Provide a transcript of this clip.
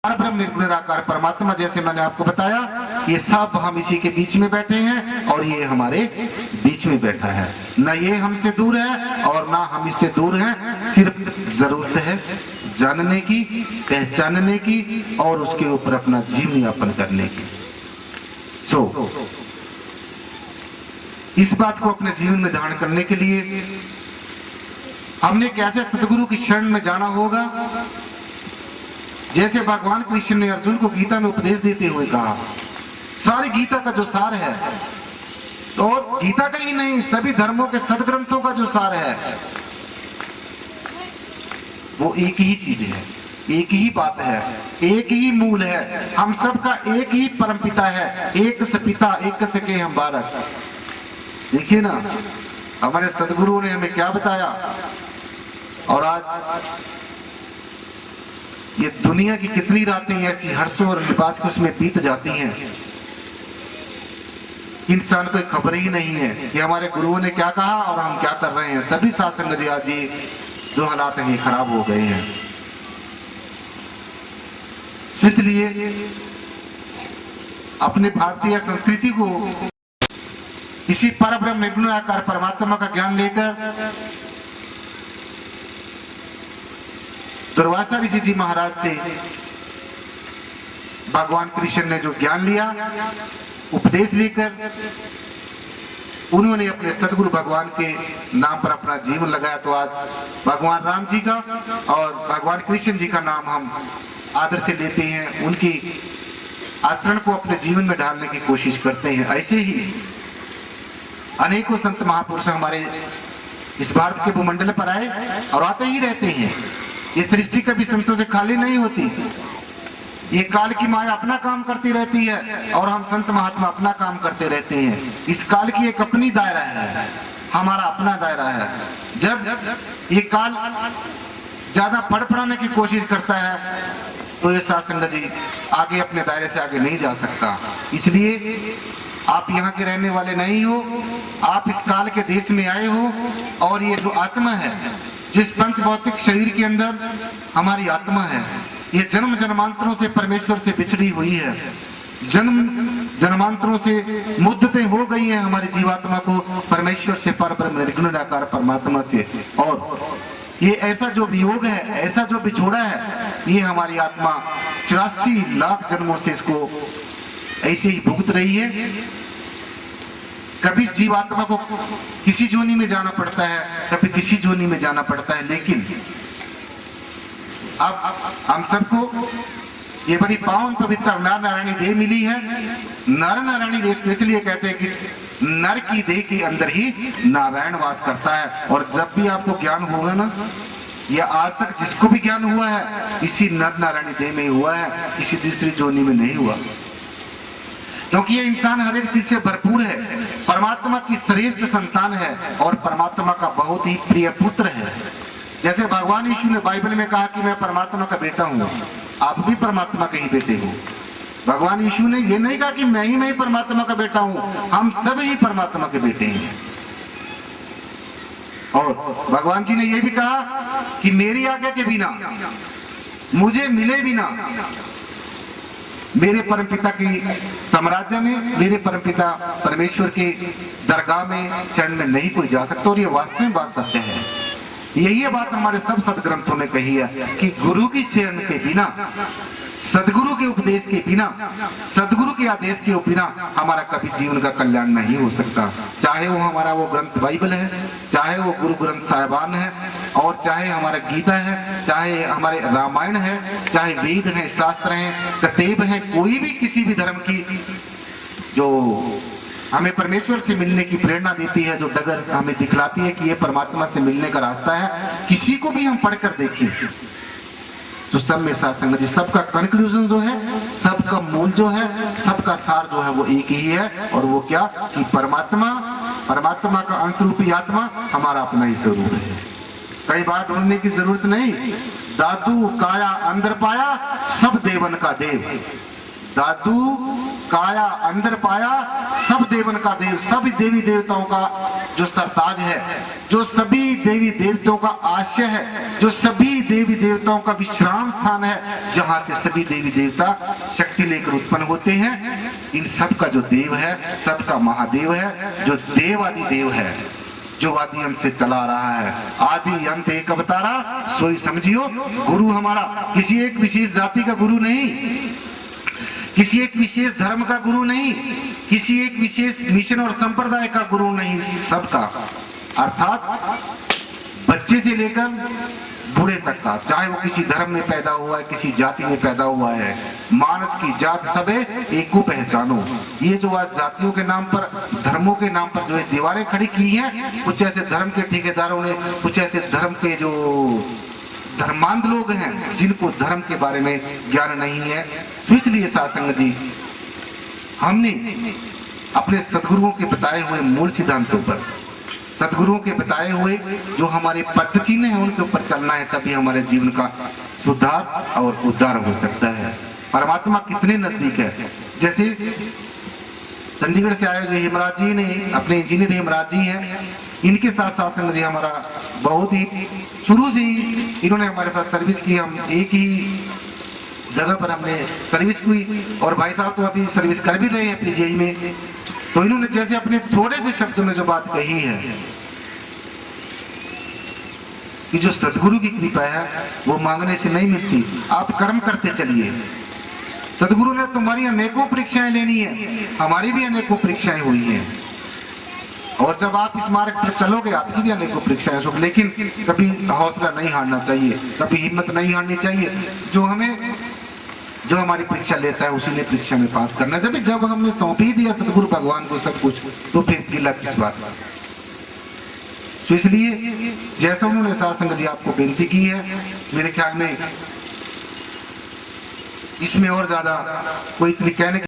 ब्रह्म निर्गुण निराकार परमात्मा, जैसे मैंने आपको बताया, ये सब हम इसी के बीच में बैठे हैं और ये हमारे बीच में बैठा है। न ये हमसे दूर है और ना हम इससे दूर हैं। सिर्फ जरूरत है जानने की, पहचानने की और उसके ऊपर अपना जीवन यापन करने की। इस बात को अपने जीवन में धारण करने के लिए हमने कैसे सदगुरु की शरण में जाना होगा। जैसे भगवान कृष्ण ने अर्जुन को गीता में उपदेश देते हुए कहा, सारी गीता का जो सार है, और गीता का ही नहीं सभी धर्मों के सदग्रंथों का जो सार है, वो एक ही चीज है, एक ही बात है, एक ही मूल है। हम सबका एक ही परमपिता है, एक से पिता एक सके हम बालक। देखिए ना, हमारे सदगुरु ने हमें क्या बताया। और आज ये दुनिया की कितनी रातें ऐसी हर्षों और लिबास के उसमें बीत जाती हैं, इंसान को खबर ही नहीं है कि हमारे गुरुओं ने क्या कहा और हम क्या कर रहे हैं। तभी सासंग जी आज जो हालात हैं खराब हो गए हैं। इसलिए अपने भारतीय संस्कृति को इसी परब्रह्म निर्गुण निराकार परमात्मा का ज्ञान लेकर दुर्वासा ऋषि जी महाराज से भगवान कृष्ण ने जो ज्ञान लिया, उपदेश लेकर उन्होंने अपने सदगुरु भगवान के नाम पर अपना जीवन लगाया। तो आज भगवान राम जी का और भगवान कृष्ण जी का नाम हम आदर से लेते हैं, उनकी आचरण को अपने जीवन में ढालने की कोशिश करते हैं। ऐसे ही अनेकों संत महापुरुष हमारे इस भारत के भूमंडल पर आए और आते ही रहते हैं। ये सृष्टि कभी संतों से खाली नहीं होती। ये काल की माया अपना काम करती रहती है और हम संत महात्मा अपना काम करते रहते हैं। इस काल की एक अपनी दायरा है, हमारा अपना दायरा है। जब ये काल ज्यादा फड़फड़ाने की कोशिश करता है तो ये सासंग जी आगे अपने दायरे से आगे नहीं जा सकता। इसलिए आप यहाँ के रहने वाले नहीं हो, आप इस काल के देश में आए हो। और ये जो आत्मा है, जिस पंच भौतिक शरीर के अंदर हमारी आत्मा है, ये जन्म जन्मांतरों से परमेश्वर से बिछड़ी हुई है। जन्म जन्मांतरों से मुद्दतें हो गई हैं हमारी जीवात्मा को परमेश्वर से, परब्रह्म निर्गुण निराकार परमात्मा से। और ये ऐसा जो वियोग है, ऐसा जो बिछोड़ा है, ये हमारी आत्मा 84 लाख जन्मों से इसको ऐसे ही भुगत रही है। कभी इस जीवात्मा को किसी जोनी में जाना पड़ता है, कभी किसी जोनी में जाना पड़ता है। लेकिन अब हम सबको ये बड़ी पावन पवित्र नर नारायणी देह मिली है। नर नारायणी देह इसलिए कहते हैं कि नर की देह के अंदर ही नारायण वास करता है। और जब भी आपको ज्ञान होगा ना, या आज तक जिसको भी ज्ञान हुआ है, इसी नर नारायणी देह में हुआ है, किसी दूसरी जोनी में नहीं हुआ। क्योंकि ये इंसान हर एक चीज से भरपूर है, परमात्मा की श्रेष्ठ संतान है और परमात्मा का बहुत ही प्रिय पुत्र है। जैसे भगवान यीशु ने बाइबल में कहा कि मैं परमात्मा का बेटा हूँ, आप भी परमात्मा के ही बेटे हो। भगवान यीशु ने ये नहीं कहा कि मैं ही परमात्मा का बेटा हूँ, हम सब ही परमात्मा के बेटे हैं। और भगवान जी ने यह भी कहा कि मेरी आज्ञा के बिना, मुझे मिले बिना, मेरे परमपिता की साम्राज्य में, मेरे परमपिता परमेश्वर के दरगाह में, चरण में नहीं कोई जा सकता। और ये वास्तव में बात सत्य है। यही बात हमारे सब सदग्रंथों में कही है कि गुरु की शरण के बिना, सदगुरु के उपदेश के बिना, सदगुरु के आदेश के बिना हमारा कभी जीवन का कल्याण नहीं हो सकता। चाहे वो हमारा वो ग्रंथ बाइबल है, चाहे वो गुरु ग्रंथ साहिबान है, और चाहे हमारा गीता है, चाहे हमारे रामायण है, चाहे वेद हैं, शास्त्र हैं, कतेब हैं, कोई भी किसी भी धर्म की जो हमें परमेश्वर से मिलने की प्रेरणा देती है, जो डगर हमें दिखलाती है कि ये परमात्मा से मिलने का रास्ता है, किसी को भी हम पढ़कर देखें तो सब में सासंग जी, सबका कंक्लूजन जो है, सबका मूल जो है, सबका सार जो है वो एक ही है। और वो क्या कि परमात्मा का अंश रूपी आत्मा हमारा अपना ही स्वरूप है। कई बार ढूंढने की जरूरत नहीं। दादू काया अंदर पाया, सब देवन का देव। दादू काया अंदर पाया, सब देवन का देव। सब देवी देवताओं का जो सरताज है, जो सभी देवी देवताओं का आश्रय है, जो सभी देवी देवताओं का विश्राम स्थान है, जहां से सभी देवी देवता शक्ति लेकर उत्पन्न होते हैं, इन सब का जो देव है, सबका महादेव है, जो देवादि देव है, जो आदि अंत से चला रहा है, आदि अंत एक अवतारा सोई समझियो गुरु हमारा। किसी एक विशेष जाति का गुरु नहीं, किसी एक विशेष धर्म का गुरु नहीं, किसी एक विशेष मिशन और संप्रदाय का गुरु नहीं, सबका, अर्थात बच्चे से लेकर बूढ़े तक का, चाहे वो किसी धर्म में पैदा हुआ है, किसी जाति में पैदा हुआ है, मानस की जात सबे एक को पहचानो। ये जो आज जातियों के नाम पर, धर्मों के नाम पर जो है दीवारें खड़ी की हैं, कुछ ऐसे धर्म के ठेकेदारों ने, कुछ ऐसे धर्म के जो धर्मांध लोग हैं जिनको धर्म के बारे में ज्ञान नहीं है। तो इसलिए साधुसंग जी, हमने अपने सदगुरुओं के बताए हुए मूल सिद्धांतों पर, सदगुरुओं के बताए हुए जो हमारे पद चिन्ह हैं उनके ऊपर चलना है, तभी हमारे जीवन का सुधार और उद्धार हो सकता है। परमात्मा कितने नजदीक है। जैसे चंडीगढ़ से आए जो हेमराज जी ने, अपने इंजीनियर हेमराज जी हैं, इनके साथ साधुसंग जी हमारा बहुत ही शुरू से ही इन्होंने हमारे साथ सर्विस की। हम एक ही जगह पर हमने सर्विस की और भाई साहब तो अभी सर्विस कर भी रहे हैं पीजीआई में। तो इन्होंने जैसे अपने थोड़े से शब्दों में जो बात कही है कि जो सदगुरु की कृपा है वो मांगने से नहीं मिलती, आप कर्म करते चलिए। सदगुरु ने तुम्हारी अनेकों परीक्षाएं लेनी है, हमारी भी अनेकों परीक्षाएं हुई हैं, और जब आप इस मार्ग पर चलोगे आपकी भी अनेकों परीक्षाएं होंगी, लेकिन कभी हौसला नहीं हारना चाहिए, कभी हिम्मत नहीं हारनी चाहिए। जो हमारी परीक्षा लेता है उसी ने परीक्षा में पास करना। जब हमने सौंप ही दिया सदगुरु भगवान को सब कुछ, तो फिर गिला किस बात का। तो इसलिए जैसा उन्होंने साधुसंग जी आपको बेनती की है, मेरे ख्याल में इसमें और ज्यादा कोई इतनी कहने